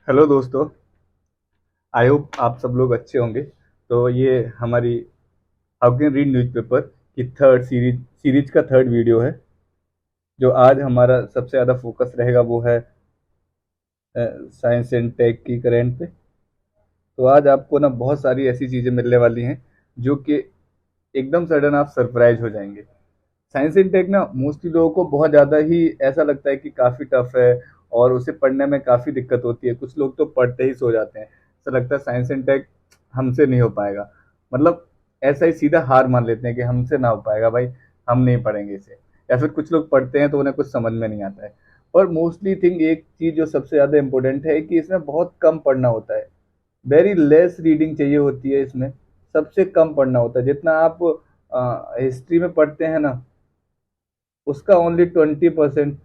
Hello दोस्तों। I hope आप सब लोग अच्छे होंगे। तो ये हमारी हाउ कैन रीड न्यूज़पेपर की थर्ड सीरीज का थर्ड वीडियो है। जो आज हमारा सबसे ज़्यादा फोकस रहेगा वो है साइंस एंड टेक की करेंट पे। तो आज आपको ना बहुत सारी ऐसी चीज़ें मिलने वाली हैं जो कि एकदम सडन आप सरप्राइज हो जाएंगे। साइंस एंड टेक ना मोस्टली लोगों को बहुत ज़्यादा ही ऐसा लगता है कि काफ़ी टफ है और उसे पढ़ने में काफ़ी दिक्कत होती है। कुछ लोग तो पढ़ते ही सो जाते हैं, ऐसा लगता है साइंस एंड टेक हमसे नहीं हो पाएगा। मतलब ऐसा ही सीधा हार मान लेते हैं कि हमसे ना हो पाएगा भाई, हम नहीं पढ़ेंगे इसे। या फिर कुछ लोग पढ़ते हैं तो उन्हें कुछ समझ में नहीं आता है। और मोस्टली थिंग एक चीज़ जो सबसे ज़्यादा इम्पोर्टेंट है कि इसमें बहुत कम पढ़ना होता है। वेरी लेस रीडिंग चाहिए होती है इसमें। सबसे कम पढ़ना होता है। जितना आप हिस्ट्री में पढ़ते हैं ना, उसका ओनली 20%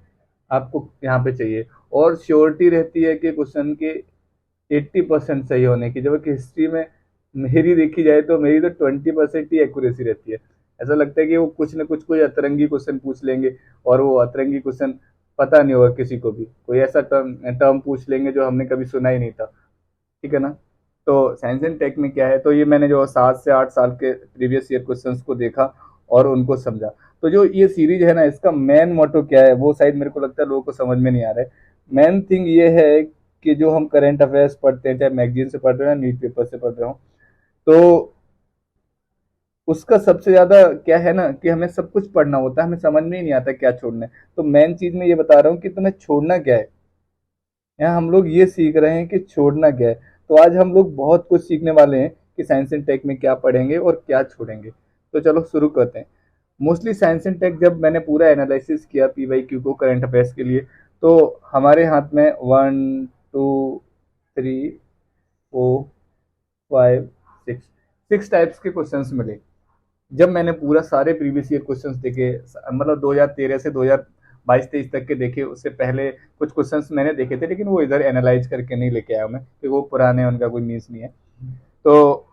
आपको यहाँ पे चाहिए। और श्योरिटी रहती है कि क्वेश्चन के 80% सही होने की, जबकि हिस्ट्री में मेरी देखी जाए तो मेरी तो 20% ही एक्यूरेसी रहती है। ऐसा लगता है कि वो कुछ न कुछ कोई अतरंगी क्वेश्चन पूछ लेंगे और वो अतरंगी क्वेश्चन पता नहीं होगा किसी को भी। कोई ऐसा टर्म टर्म पूछ लेंगे जो हमने कभी सुना ही नहीं था। ठीक है ना। तो साइंस एंड टेक में क्या है, तो ये मैंने जो 7 से 8 साल के प्रीवियस ईयर क्वेश्चंस को देखा और उनको समझा। तो जो ये सीरीज है ना, इसका मेन मोटो क्या है वो शायद मेरे को लगता है लोगों को समझ में नहीं आ रहा है। मेन थिंग ये है कि जो हम करंट अफेयर्स पढ़ते हैं, चाहे मैगजीन से पढ़ रहे हो या न्यूज पेपर से पढ़ रहे हो, तो उसका सबसे ज्यादा क्या है ना कि हमें सब कुछ पढ़ना होता है, हमें समझ में ही नहीं आता क्या छोड़ना है। तो मेन चीज मैं ये बता रहा हूँ कि तुम्हें छोड़ना क्या है। यहाँ हम लोग ये सीख रहे हैं कि छोड़ना क्या है। तो आज हम लोग बहुत कुछ सीखने वाले हैं कि साइंस एंड टेक में क्या पढ़ेंगे और क्या छोड़ेंगे। तो चलो शुरू करते हैं। मोस्टली साइंस एंड टेक जब मैंने पूरा एनालिसिस किया पीवाईक्यू को करंट अफेयर्स के लिए, तो हमारे हाथ में 1 2 3 4 5 6 6 टाइप्स के क्वेश्चंस मिले। जब मैंने पूरा सारे प्रीवियस ईयर क्वेश्चंस देखे, मतलब 2013 से 2022-23 तक के देखे। उससे पहले कुछ क्वेश्चंस मैंने देखे थे, लेकिन वो इधर एनालाइज करके नहीं लेके आया मैं, क्योंकि वो पुराने हैं, उनका कोई मीन्स नहीं है। तो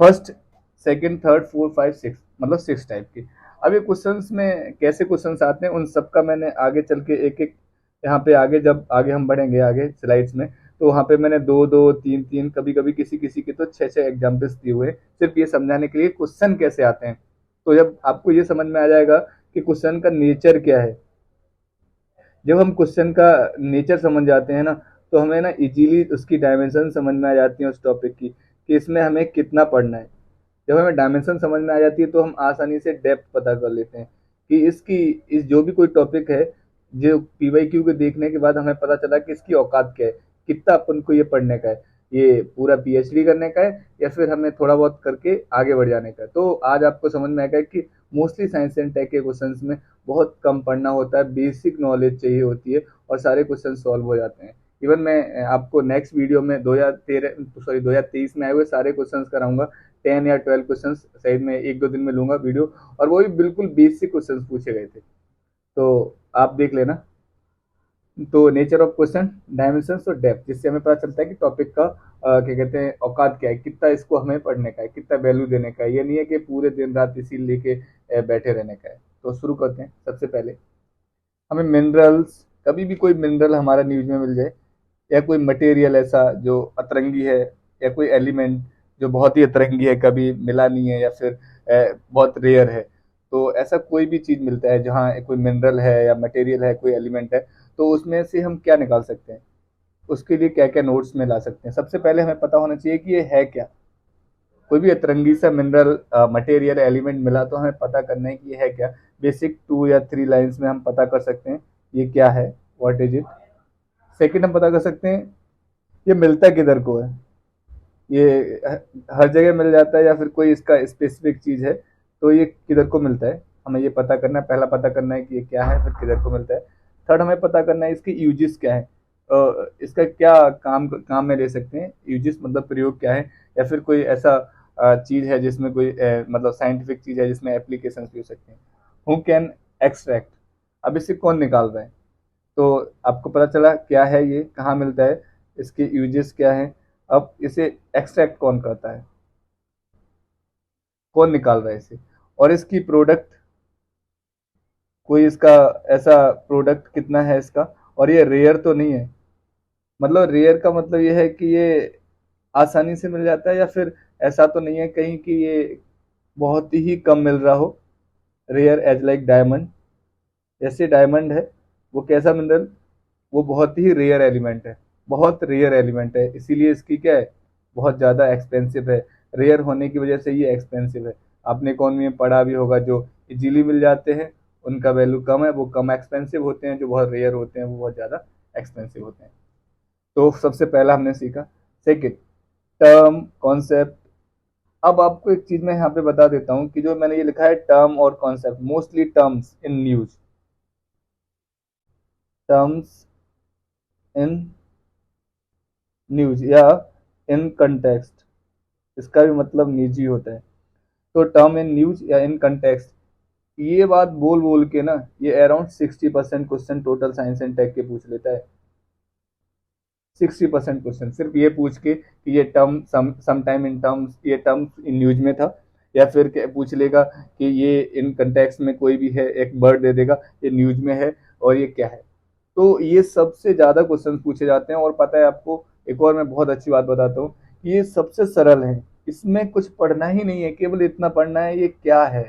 first, second, third, fourth, five, six, मतलब 6 टाइप के। अब ये क्वेश्चंस में कैसे क्वेश्चंस आते हैं उन सबका मैंने आगे चल के एक एक, यहाँ पे आगे जब आगे हम बढ़ेंगे आगे स्लाइड्स में, तो वहाँ पे मैंने दो दो तीन तीन, कभी कभी किसी किसी के तो छः छः एग्जाम्पल्स दिए हुए हैं, सिर्फ ये समझाने के लिए क्वेश्चन कैसे आते हैं। तो जब आपको ये समझ में आ जाएगा कि क्वेश्चन का नेचर क्या है, जब हम क्वेश्चन का नेचर समझ जाते हैं ना, तो हमें ना इजीली उसकी डायमेंशन समझ में आ जाती है उस टॉपिक की, कि इसमें हमें कितना पढ़ना है। जब हमें डायमेंशन समझ में आ जाती है तो हम आसानी से डेप्थ पता कर लेते हैं कि इसकी, इस जो भी कोई टॉपिक है, जो पीवाईक्यू को देखने के बाद हमें पता चला कि इसकी औकात क्या है, कितना अपन को ये पढ़ने का है, ये पूरा पीएचडी करने का है या फिर हमें थोड़ा बहुत करके आगे बढ़ जाने का है। तो आज आपको समझ में आएगा कि मोस्टली साइंस एंड टेक के क्वेश्चन में बहुत कम पढ़ना होता है, बेसिक नॉलेज चाहिए होती है और सारे क्वेश्चन सॉल्व हो जाते हैं। इवन मैं आपको नेक्स्ट वीडियो में 2023 में आए हुए सारे क्वेश्चंस कराऊंगा। 10 या 12 क्वेश्चन शायद मैं 1 2 दिन में लूंगा वीडियो, और वो भी बिल्कुल बेसिक क्वेश्चन पूछे गए थे। तो आप देख लेना। तो नेचर ऑफ क्वेश्चन, डायमेंशन और डेप्थ, जिससे हमें पता चलता है कि टॉपिक का क्या कहते हैं औकात क्या है, कितना इसको हमें पढ़ने का है, कितना वैल्यू देने का है। ये नहीं है कि पूरे दिन रात इसी लेके बैठे रहने का है। तो शुरू करते हैं। सबसे पहले हमें मिनरल्स, कभी भी कोई मिनरल हमारा न्यूज में मिल जाए, या कोई मटेरियल ऐसा जो अतरंगी है, या कोई एलिमेंट जो बहुत ही अतरंगी है, कभी मिला नहीं है, या फिर बहुत रेयर है। तो ऐसा कोई भी चीज़ मिलता है जहाँ कोई मिनरल है या मटेरियल है, कोई एलिमेंट है, तो उसमें से हम क्या निकाल सकते हैं, उसके लिए क्या क्या नोट्स में ला सकते हैं। सबसे पहले हमें पता होना चाहिए कि ये है क्या। कोई भी अतरंगी सा मिनरल मटेरियल एलिमेंट मिला तो हमें पता करना है कि ये है क्या। बेसिक 2 या 3 लाइन्स में हम पता कर सकते हैं ये क्या है, व्हाट इज इट। सेकंड, हम पता कर सकते हैं ये मिलता किधर को है, ये हर जगह मिल जाता है या फिर कोई इसका स्पेसिफिक चीज़ है, तो ये किधर को मिलता है, हमें ये पता करना है। पहला पता करना है कि ये क्या है, फिर किधर को मिलता है। थर्ड, हमें पता करना है इसकी यूजेस क्या है, इसका क्या काम काम में ले सकते हैं। यूजेस मतलब प्रयोग क्या है, या फिर कोई ऐसा चीज़ है जिसमें कोई मतलब साइंटिफिक चीज़ है जिसमें एप्लीकेशन भी हो सकते हैं। हु कैन एक्सट्रैक्ट, अब इसे कौन निकाल रहा है। तो आपको पता चला क्या है, ये कहाँ मिलता है, इसके यूजेस क्या है। अब इसे एक्सट्रैक्ट कौन करता है, कौन निकाल रहा है इसे, और इसकी प्रोडक्ट, कोई इसका ऐसा प्रोडक्ट कितना है इसका, और ये रेयर तो नहीं है, मतलब रेयर का मतलब ये है कि ये आसानी से मिल जाता है, या फिर ऐसा तो नहीं है कहीं कि ये बहुत ही कम मिल रहा हो। रेयर एज लाइक डायमंड, जैसे डायमंड है वो कैसा मिनरल, वो बहुत ही रेयर एलिमेंट है, बहुत रेयर एलिमेंट है, इसीलिए इसकी क्या है, बहुत ज़्यादा एक्सपेंसिव है। रेयर होने की वजह से ये एक्सपेंसिव है। आपने इकोनॉमी में पढ़ा भी होगा, जो इजीली मिल जाते हैं उनका वैल्यू कम है, वो कम एक्सपेंसिव होते हैं, जो बहुत रेयर होते हैं वो बहुत ज़्यादा एक्सपेंसिव होते हैं। तो सबसे पहला हमने सीखा। Second, term concept. अब आपको एक चीज मैं यहाँ पे बता देता हूँ कि जो मैंने ये लिखा है टर्म और concept, mostly terms in news, terms in news या इन कंटेक्स्ट, इसका भी मतलब निजी होता है। तो टर्म इन न्यूज या इन कंटेक्स्ट, ये बात बोल बोल के ना ये around 60% question total science and tech के पूछ लेता है। 60% क्वेश्चन सिर्फ ये पूछ के कि ये term some time in terms, ये टर्म्स इन न्यूज में था, या फिर पूछ लेगा कि ये इन कंटेक्स्ट में कोई भी है, एक वर्ड दे देगा ये न्यूज में है और ये क्या है। तो ये सबसे ज्यादा क्वेश्चन पूछे जाते हैं। और पता है आपको, एक और मैं बहुत अच्छी बात बताता हूँ कि ये सबसे सरल है, इसमें कुछ पढ़ना ही नहीं है, केवल इतना पढ़ना है ये क्या है,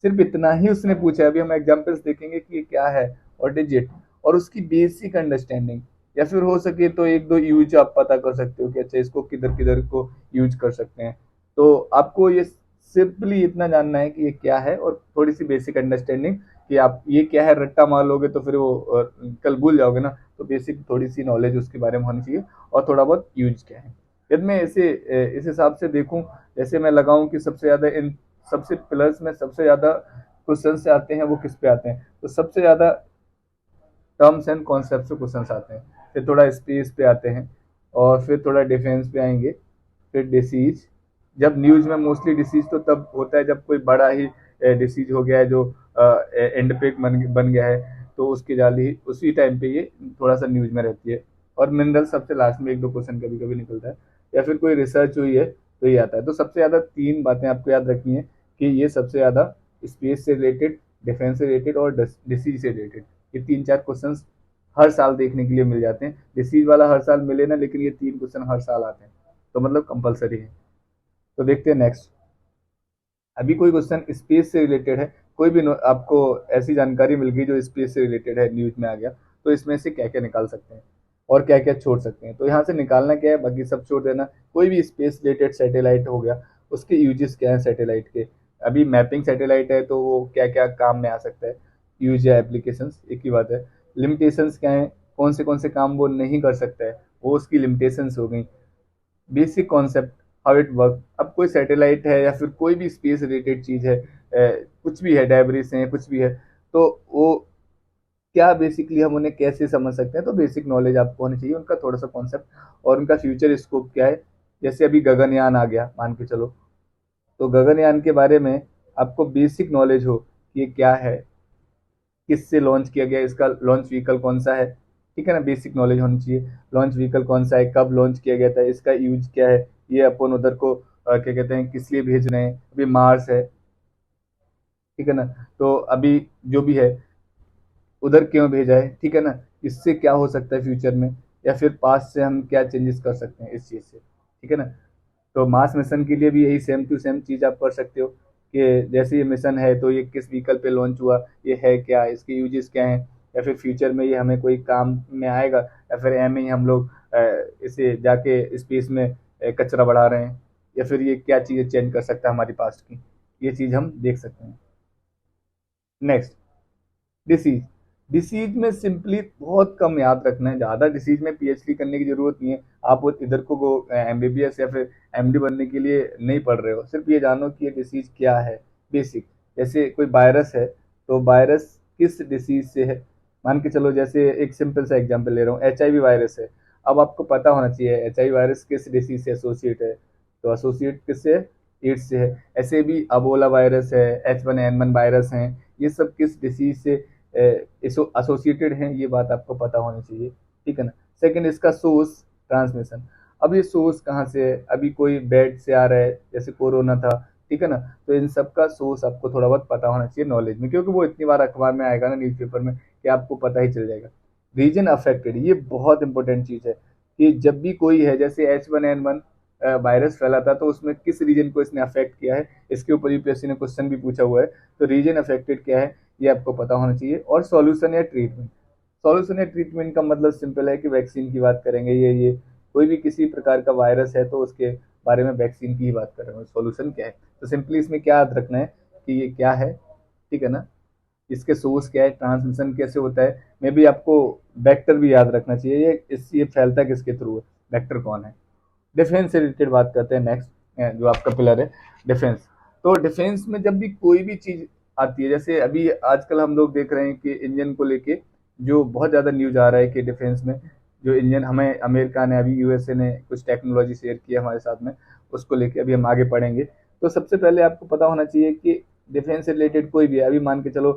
सिर्फ इतना ही उसने पूछा है। अभी हम एग्जांपल्स देखेंगे कि ये क्या है, व्हाट इज इट, और उसकी बेसिक अंडरस्टैंडिंग, या फिर हो सके तो एक दो यूज आप पता कर सकते हो कि अच्छा इसको किधर किधर को यूज कर सकते हैं। तो आपको ये सिंपली इतना जानना है कि ये क्या है, और थोड़ी सी बेसिक अंडरस्टैंडिंग कि आप ये क्या है रट्टा मार लोगे तो फिर वो कल भूल जाओगे ना। तो बेसिक थोड़ी सी नॉलेज उसके बारे में होनी चाहिए, और थोड़ा बहुत यूज क्या है। यदि मैं इसे इस हिसाब से देखूं, जैसे मैं लगाऊं कि सबसे ज्यादा इन सबसे प्लस में सबसे ज्यादा क्वेश्चन से आते हैं वो किस पे आते हैं, तो सबसे ज्यादा टर्म्स एंड कॉन्सेप्ट से क्वेश्चन आते हैं, फिर थोड़ा स्पेस पे आते हैं, और फिर थोड़ा डिफेंस पे आएंगे, फिर डिसीज। जब न्यूज में मोस्टली डिसीज तो तब होता है जब कोई बड़ा ही डिसीज हो गया है, जो एंडपेक बन गया है, तो उसकी जाली उसी टाइम पे ये थोड़ा सा न्यूज में रहती है। और मिनरल सबसे लास्ट में एक दो क्वेश्चन कभी कभी निकलता है, या फिर कोई रिसर्च हुई है तो ये आता है। तो सबसे ज्यादा तीन बातें आपको याद रखनी है कि ये सबसे ज्यादा स्पेस से रिलेटेड, डिफेंस से रिलेटेड और डिसीज से रिलेटेड, ये तीन चार क्वेश्चन हर साल देखने के लिए मिल जाते हैं। डिसीज वाला हर साल मिले ना, लेकिन ये तीन क्वेश्चन हर साल आते हैं, तो मतलब कंपलसरी है। तो देखते हैं नेक्स्ट। अभी कोई क्वेश्चन स्पेस से रिलेटेड है, कोई भी आपको ऐसी जानकारी मिल गई जो स्पेस से रिलेटेड है, न्यूज में आ गया, तो इसमें से क्या क्या निकाल सकते हैं और क्या क्या छोड़ सकते हैं। तो यहाँ से निकालना क्या है, बाकी सब छोड़ देना। कोई भी स्पेस रिलेटेड सैटेलाइट हो गया, उसके यूजेस क्या है सैटेलाइट के। अभी मैपिंग सैटेलाइट है तो वो क्या क्या काम में आ सकता है, यूज या एप्लीकेशन एक ही बात है। लिमिटेशंस क्या है, कौन से काम वो नहीं कर सकता है, वो उसकी लिमिटेशंस हो गई। Basic concept, how it work. अब कोई सैटेलाइट है या फिर कोई भी स्पेस रिलेटेड चीज है, कुछ भी है, डायबरीज है, कुछ भी है, तो वो क्या बेसिकली हम उन्हें कैसे समझ सकते हैं। तो बेसिक नॉलेज आपको होनी चाहिए उनका, थोड़ा सा कॉन्सेप्ट, और उनका फ्यूचर स्कोप क्या है। जैसे अभी गगनयान आ गया मान के चलो, तो गगनयान के बारे में आपको बेसिक नॉलेज हो कि ये क्या है, किससे लॉन्च किया गया, इसका लॉन्च व्हीकल कौन सा है, ठीक है ना, बेसिक नॉलेज होनी चाहिए। लॉन्च व्हीकल कौन सा है, कब लॉन्च किया गया था, इसका यूज क्या है, ये अपन उधर को क्या कहते हैं किस लिए भेज रहे हैं। अभी मार्स है, ठीक है ना, तो अभी जो भी है उधर क्यों भेजा है, ठीक है ना, इससे क्या हो सकता है फ्यूचर में, या फिर पास्ट से हम क्या चेंजेस कर सकते हैं इस चीज़ से, ठीक है ना। तो मास मिशन के लिए भी यही सेम टू सेम चीज़ आप कर सकते हो कि जैसे ये मिशन है तो ये किस व्हीकल पे लॉन्च हुआ, ये है क्या, इसके यूजेस क्या हैं, या फिर फ्यूचर में ये हमें कोई काम में आएगा, या फिर एम ही हम लोग इसे जाके स्पेस में कचरा बढ़ा रहे हैं, या फिर ये क्या चीज़ें चेंज कर सकता है हमारी पास्ट की, ये चीज़ हम देख सकते हैं। Next, disease. डिसीज में सिंपली बहुत कम याद रखना है, ज़्यादा डिसीज में पीएचडी करने की जरूरत नहीं है। आप वो इधर को एमबीबीएस या फिर एमडी बनने के लिए नहीं पढ़ रहे हो, सिर्फ ये जानो कि ये डिसीज क्या है, बेसिक। जैसे कोई वायरस है, तो वायरस किस डिसीज से है, मान के चलो जैसे एक सिंपल सा एग्जांपल ले रहा हूँ, एचआईवी वायरस है। अब आपको पता होना चाहिए एचआईवी वायरस किस डिसीज से एसोसिएट है, तो एसोसिएट किससे है, एड्स से है। ऐसे भी अबोला वायरस है, H1N1 वायरस हैं, ये सब किस डिसीज से एसोसिएटेड हैं, ये बात आपको पता होनी चाहिए, ठीक है ना। सेकंड, इसका सोर्स, ट्रांसमिशन। अब ये सोर्स कहाँ से है, अभी कोई बेड से आ रहा है जैसे कोरोना था, ठीक है ना। तो इन सब का सोर्स आपको थोड़ा बहुत पता होना चाहिए नॉलेज में, क्योंकि वो इतनी बार अखबार में आएगा ना, न्यूज़पेपर में, कि आपको पता ही चल जाएगा। रीजन अफेक्टेड, ये बहुत इंपॉर्टेंट चीज है कि जब भी कोई है, जैसे H1N1 वायरस फैला था, तो उसमें किस रीजन को इसने अफेक्ट किया है, इसके ऊपर यूपीएससी ने क्वेश्चन भी पूछा हुआ है। तो रीजन अफेक्टेड क्या है, ये आपको पता होना चाहिए। और सॉल्यूशन या ट्रीटमेंट, सॉल्यूशन या ट्रीटमेंट का मतलब सिंपल है कि वैक्सीन की बात करेंगे, ये कोई भी किसी प्रकार का वायरस है तो उसके बारे में वैक्सीन की ही बात कर रहे हैं। सॉल्यूशन क्या है, तो सिंपली इसमें क्या याद रखना है कि ये क्या है, ठीक है ना, इसके सोर्स क्या है, ट्रांसमिशन कैसे होता है, मे भी आपको वेक्टर भी याद रखना चाहिए, ये फैलता किसके थ्रू है, वेक्टर कौन है। डिफेंस से रिलेटेड बात करते हैं नेक्स्ट, जो आपका पिलर है डिफेंस। तो डिफेंस में जब भी कोई भी चीज आती है, जैसे अभी आजकल हम लोग देख रहे हैं कि इंजन को लेके जो बहुत ज्यादा न्यूज आ रहा है कि डिफेंस में जो इंजन हमें अमेरिका ने, अभी यूएसए ने कुछ टेक्नोलॉजी शेयर किया हमारे साथ में, उसको लेके अभी हम आगे पढ़ेंगे। तो सबसे पहले आपको पता होना चाहिए कि डिफेंस से रिलेटेड कोई भी है, अभी मान के चलो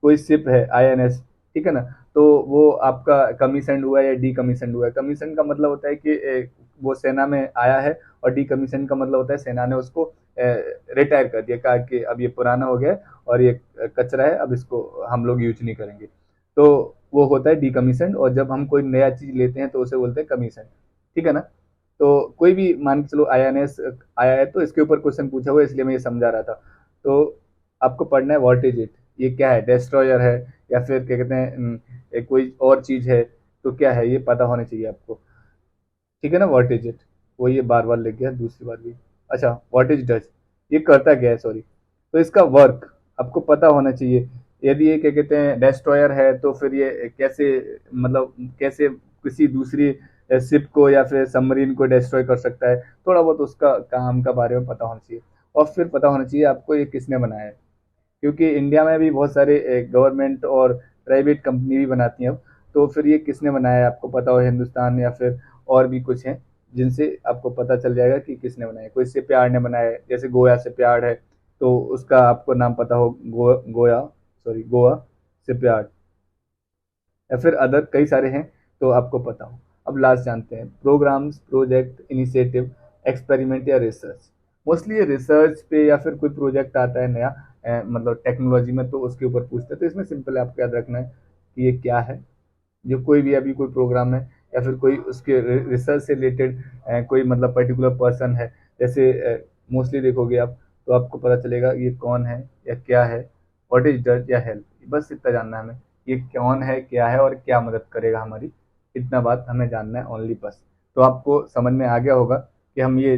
कोई शिप है INS, ठीक है ना, तो वो आपका कमीशन हुआ है या डी कमीशन हुआ है। कमीशन का मतलब होता है कि वो सेना में आया है, और डी कमीशन का मतलब होता है सेना ने उसको रिटायर कर दिया, कहा कि अब ये पुराना हो गया है और ये कचरा है, अब इसको हम लोग यूज नहीं करेंगे। तो वो होता है डी कमीशन, और जब हम कोई नया चीज लेते हैं तो उसे बोलते हैं कमीशन, ठीक है ना। तो कोई भी मान के चलो INS आया है, तो इसके ऊपर क्वेश्चन पूछा हुआ है, इसलिए मैं ये समझा रहा था। तो आपको पढ़ना है व्हाट इज इट, ये क्या है, डिस्ट्रॉयर है या फिर क्या कहते हैं, कोई और चीज है, तो क्या है ये पता होना चाहिए आपको, ठीक है ना। व्हाट इज इट, वो ये बार बार लिख गया दूसरी बार भी। अच्छा, व्हाट इज डच, ये करता क्या है, सॉरी। तो इसका वर्क आपको पता होना चाहिए। यदि ये क्या कहते हैं डिस्ट्रॉयर है, तो फिर ये कैसे, मतलब कैसे किसी दूसरी शिप को या फिर सबमरीन को डिस्ट्रॉय कर सकता है, थोड़ा बहुत उसका काम का बारे में पता होना चाहिए। और फिर पता होना चाहिए आपको ये किसने बनाया है, क्योंकि इंडिया में भी बहुत सारे गवर्नमेंट और प्राइवेट कंपनी भी बनाती हैं अब। तो फिर ये किसने बनाया है आपको पता हो, हिंदुस्तान या फिर और भी कुछ हैं जिनसे आपको पता चल जाएगा कि किसने बनाया है। कोई शिपयार्ड ने बनाया है, जैसे गोया शिपयार्ड है, तो उसका आपको नाम पता हो, गोया, सॉरी गोवा शिपयार्ड, या फिर अदर कई सारे हैं, तो आपको पता हो। अब लास्ट जानते हैं, प्रोग्राम्स, प्रोजेक्ट, इनिशिएटिव, एक्सपेरिमेंट या रिसर्च। मोस्टली ये रिसर्च पे या फिर कोई प्रोजेक्ट आता है नया, मतलब टेक्नोलॉजी में, तो उसके ऊपर पूछते हैं। तो इसमें सिंपल है, आपको याद रखना है कि ये क्या है, जो कोई भी अभी कोई प्रोग्राम है या फिर कोई उसके रिसर्च से रिलेटेड कोई मतलब पर्टिकुलर पर्सन है। जैसे मोस्टली देखोगे आप, तो आपको पता चलेगा ये कौन है या क्या है, व्हाट इज डज या हेल्प, बस इतना जानना है हमें, ये कौन है, क्या है और क्या मदद करेगा हमारी, इतना बात हमें जानना है ओनली, बस। तो आपको समझ में आ गया होगा कि हम ये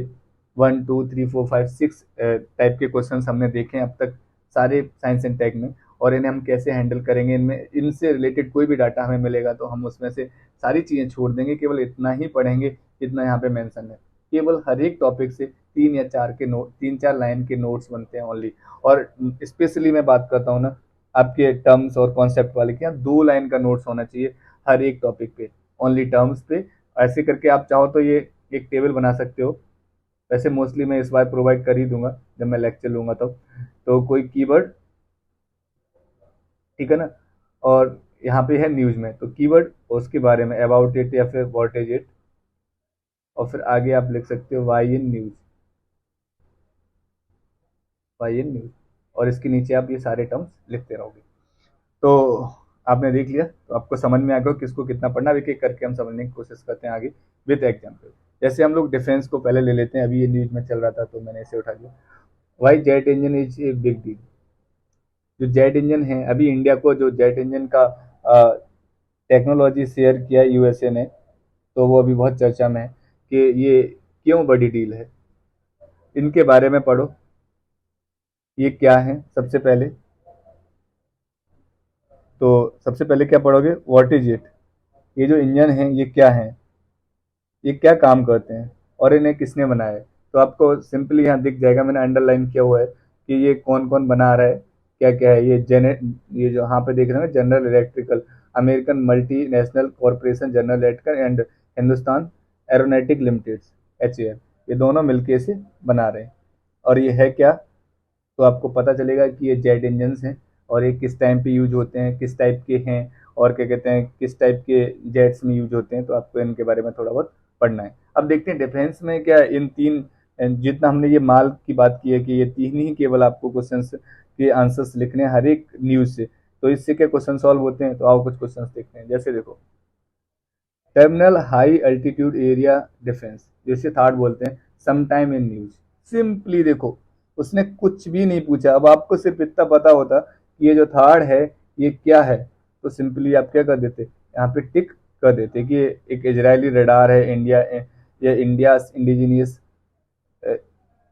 1 2 3 4 5 6 टाइप के क्वेश्चन हमने देखे हैं अब तक सारे साइंस एंड टेक में, और इन्हें हम कैसे हैंडल करेंगे, इनमें इनसे रिलेटेड कोई भी डाटा हमें मिलेगा तो हम उसमें से सारी चीज़ें छोड़ देंगे, केवल इतना ही पढ़ेंगे जितना यहाँ पे मेंशन है। केवल हर एक टॉपिक से 3 या 4 के नोट, 3 4 लाइन के नोट्स बनते हैं ओनली। और स्पेशली मैं बात करता हूँ ना आपके टर्म्स और कॉन्सेप्ट वाले के, यहाँ 2 लाइन का नोट्स होना चाहिए हर एक टॉपिक पे, ओनली टर्म्स पे। ऐसे करके आप चाहो तो ये एक टेबल बना सकते हो। वैसे मोस्टली मैं इस बार प्रोवाइड कर ही दूंगा जब मैं लेक्चर लूंगा तब। तो कोई कीवर्ड, ठीक है ना, और यहाँ पे है न्यूज में, तो कीवर्ड और उसके बारे में अबाउट इट या फिर व्हाट इज इट, और फिर आगे आप लिख सकते हो why in news, why in news, और इसके नीचे आप ये सारे टर्म्स लिखते रहोगे। तो आपने देख लिया, तो आपको समझ में आ गया किसको कितना पढ़ना। अब एक एक करके हम समझने की कोशिश करते हैं आगे विद एग्जाम्पल। जैसे हम लोग डिफेंस को पहले ले लेते हैं, अभी ये न्यूज में चल रहा था तो मैंने इसे उठा लिया। Why jet engine is a big deal, जो जेट इंजन है, अभी इंडिया को जो जेट इंजन का टेक्नोलॉजी शेयर किया यूएसए ने, तो वो अभी बहुत चर्चा में है कि ये क्यों बड़ी डील है। इनके बारे में पढ़ो, ये क्या है सबसे पहले। तो सबसे पहले क्या पढ़ोगे, व्हाट इज इट, ये जो इंजन है ये क्या है, ये क्या काम करते हैं और इन्हें किसने बनाया है। तो आपको सिंपली यहाँ दिख जाएगा, मैंने अंडरलाइन किया हुआ है कि ये कौन कौन बना रहा है, क्या क्या है। ये जो यहाँ पे देख रहे हैं ना, general electrical, American multi national corporation general electrical and Hindustan aeronautic limited, HAL, ये दोनों मिलके इसे बना रहे हैं। और ये है क्या, तो आपको पता चलेगा कि ये जेट इंजन्स हैं, और ये किस टाइम पे यूज होते हैं, किस टाइप के हैं, और क्या कहते हैं किस टाइप के जेट्स में यूज होते हैं। तो आपको इनके बारे में थोड़ा बहुत पढ़ना है। अब देखते हैं डिफेंस में क्या इन तीन, जितना हमने ये माल की बात की है कि ये तीन ही केवल आपको क्वेश्चंस के आंसर्स लिखने हैं हर एक न्यूज से। तो इससे क्या क्वेश्चन सॉल्व होते हैं, तो आओ कुछ क्वेश्चंस देखते हैं। जैसे देखो, terminal high altitude area defence, जिसे थार्ड बोलते हैं, समटाइम इन न्यूज। सिंपली देखो, उसने कुछ भी नहीं पूछा। अब आपको सिर्फ इतना पता होता कि ये जो थार्ड है ये क्या है, तो सिंपली आप क्या कर देते, यहाँ पे टिक कर देते कि ये एक इजरायली रडार है, इंडिया या India indigenous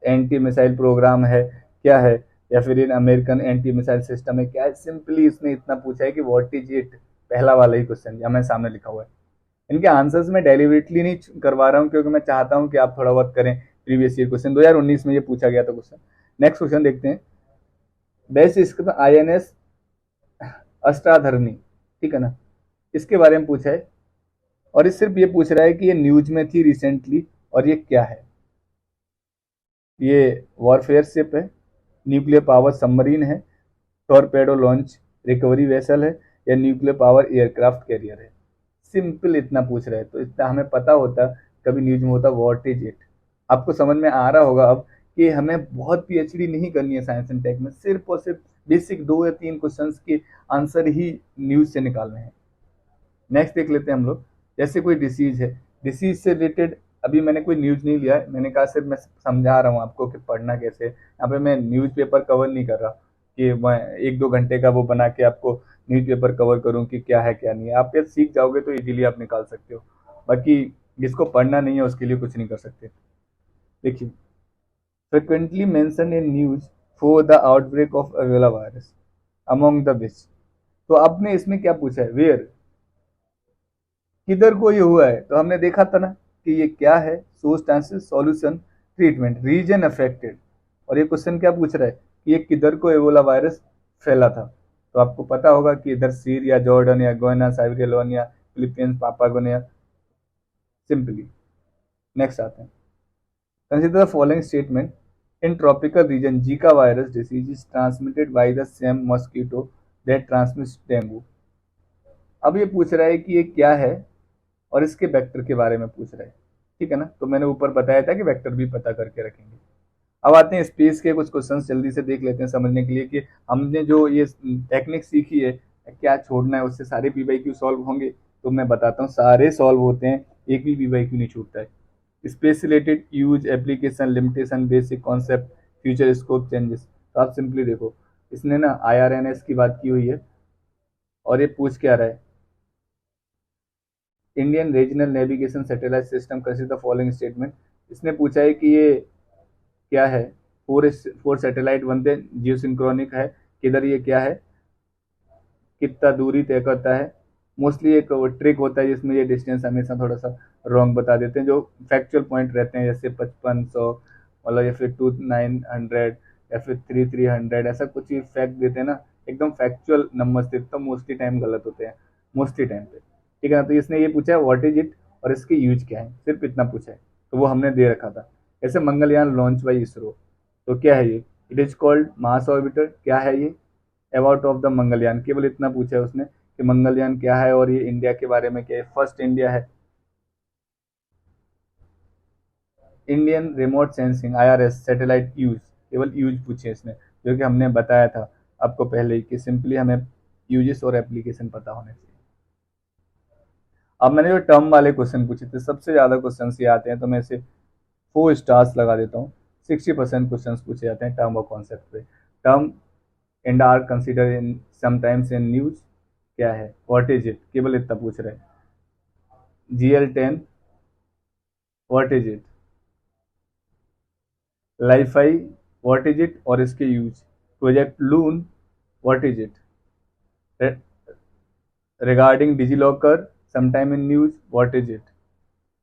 anti missile program है, क्या है, या फिर इन अमेरिकन एंटी मिसाइल सिस्टम है, क्या है। सिंपली इसने इतना पूछा है कि व्हाट इज इट, पहला वाला ही क्वेश्चन यहाँ मेरे सामने लिखा हुआ है। इनके आंसर्स मैं डेलिबरेटली नहीं करवा रहा हूँ, क्योंकि मैं चाहता हूँ कि आप थोड़ा बहुत करें। प्रीवियस ईयर क्वेश्चन 2019 में ये पूछा गया था क्वेश्चन। नेक्स्ट क्वेश्चन देखते हैं। बेस्ट इसका INS अस्त्राधर्मी, ठीक है ना, इसके बारे में पूछा है, और इस सिर्फ ये पूछ रहा है कि ये न्यूज में थी रिसेंटली और ये क्या है। ये वॉरफेयर शिप है, न्यूक्लियर पावर सबमरीन है, टॉर्पेडो लॉन्च रिकवरी वेसल है, या न्यूक्लियर पावर एयरक्राफ्ट कैरियर है। सिंपल इतना पूछ रहे हैं, तो इतना हमें पता होता, कभी न्यूज में होता व्हाट इज इट। आपको समझ में आ रहा होगा अब कि हमें बहुत PhD नहीं करनी है साइंस एंड टेक में, सिर्फ और सिर्फ बेसिक 2 या 3 क्वेश्चंस के आंसर ही न्यूज से निकालने हैं। नेक्स्ट देख लेते हैं हम लोग। जैसे कोई डिसीज है, डिसीज से रिलेटेड अभी मैंने कोई न्यूज नहीं लिया है, मैंने कहा सिर्फ मैं समझा रहा हूँ आपको कि पढ़ना कैसे। यहाँ पे मैं न्यूज़पेपर कवर नहीं कर रहा कि मैं 1-2 घंटे का वो बना के आपको न्यूज़पेपर कवर करूँ कि क्या है क्या नहीं है। आप ये सीख जाओगे तो इजीली आप निकाल सकते हो। बाकी जिसको पढ़ना नहीं है उसके लिए कुछ नहीं कर सकते। देखिए, frequently mention in news for the outbreak of Ebola virus among the which. तो आपने इसमें क्या पूछा है, वेयर, किधर को ये हुआ है, तो हमने देखा था ना कि ये क्या है, source, chances, solution, treatment, reason affected. और ये क्वेश्चन क्या पूछ रहा है कि ये किधर को एबोला वायरस फैला था। तो आपको पता होगा कि इधर सीरिया, जॉर्डन या Guyana, Siberia, Philippines, Patagonia. Simply next आते हैं। Consider the following statement. In tropical region Zika virus disease is transmitted by the same mosquito that transmits dengue. अब ये पूछ रहा है कि ये क्या है और इसके वेक्टर के बारे में पूछ रहा है, ठीक है ना। तो मैंने ऊपर बताया था कि वेक्टर भी पता करके रखेंगे। अब आते हैं स्पेस के कुछ क्वेश्चंस, जल्दी से देख लेते हैं समझने के लिए कि हमने जो ये टेक्निक सीखी है क्या छोड़ना है, उससे सारे PYQ सॉल्व होंगे। तो मैं बताता हूँ, सारे सॉल्व होते हैं, एक भी PYQ नहीं छूटता है। Space related use, application, limitation, basic concept, future scope changes. तो आप सिंपली देखो, इसने ना IRNS की बात की हुई है, और ये पूछ क्या रहा है, Indian regional navigation satellite system consider the following statement. इसने पूछा है कि ये क्या है, फोर सैटेलाइट बनते हैं, जियो सिंक्रोनिक है, किधर ये क्या है, कितना दूरी तय करता है। मोस्टली एक ट्रिक होता है जिसमें ये डिस्टेंस हमेशा थोड़ा सा रॉन्ग बता देते हैं, जो फैक्चुअल पॉइंट रहते हैं, जैसे 5500 मतलब, या फिर 2900, या फिर 3300, ऐसा कुछ ही फैक्ट देते हैं ना, एकदम फैक्चुअल नंबर देते, तो मोस्टली टाइम गलत होते हैं, मोस्टली टाइम पे, ठीक है ना। तो इसने ये पूछा है व्हाट इज इट और इसके यूज क्या है, सिर्फ इतना पूछा है, तो वो हमने दे रखा था। ऐसे मंगलयान लॉन्च बाई इसरो, तो क्या है ये, it is called mass orbiter, क्या है ये, अबाउट ऑफ द मंगलयान, केवल इतना पूछा है उसने कि मंगलयान क्या है और ये इंडिया के बारे में क्या है, फर्स्ट इंडिया है। Indian remote sensing IRS satellite use, केवल यूज पूछे इसने, जो कि हमने बताया था आपको पहले ही कि सिंपली हमें यूजेस और एप्लीकेशन पता होने चाहिए। अब मैंने जो टर्म वाले क्वेश्चन पूछे थे, सबसे ज़्यादा क्वेश्चन ये आते हैं, तो मैं इसे 4 स्टार्स लगा देता हूँ। 60% क्वेश्चन पूछे जाते हैं टर्म और कॉन्सेप्ट पे। Term and are consider in sometimes in news, क्या है, व्हाट इज इट, केवल इतना पूछ रहे हैं। GL10, what is it, Li-Fi, what is it और इसके use, project loon, what is it, regarding DigiLocker, sometime in news, what is it?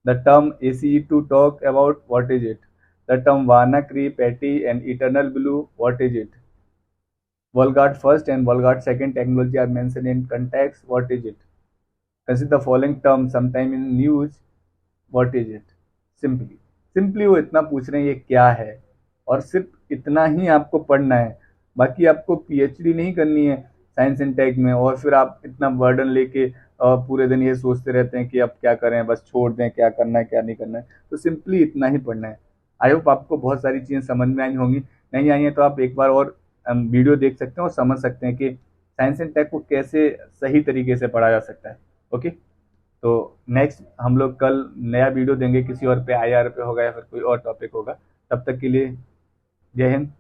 The term ACE to talk about, what is it? The term Vanacry, Patty, and Eternal Blue, what is it? Volgard first and Volgard second technology are mentioned in context, what is it? Consider the following term, sometime in news, what is it? Simply वो इतना पूछ रहे हैं ये क्या है, और सिर्फ इतना ही आपको पढ़ना है। बाकी आपको PhD नहीं करनी है साइंस एंड टेक में, और फिर आप इतना बर्डन लेके पूरे दिन ये सोचते रहते हैं कि अब क्या करें, बस छोड़ दें, क्या करना है क्या नहीं करना है। तो सिंपली इतना ही पढ़ना है। आई होप आपको बहुत सारी चीज़ें समझ में आई होंगी। नहीं आई है तो आप एक बार और वीडियो देख सकते हैं और समझ सकते हैं कि साइंस एंड टेक को कैसे सही तरीके से पढ़ा जा सकता है। ओके। तो नेक्स्ट हम लोग कल नया वीडियो देंगे, किसी और पे IR पे होगा या फिर कोई और टॉपिक होगा। तब तक के लिए जय हिंद।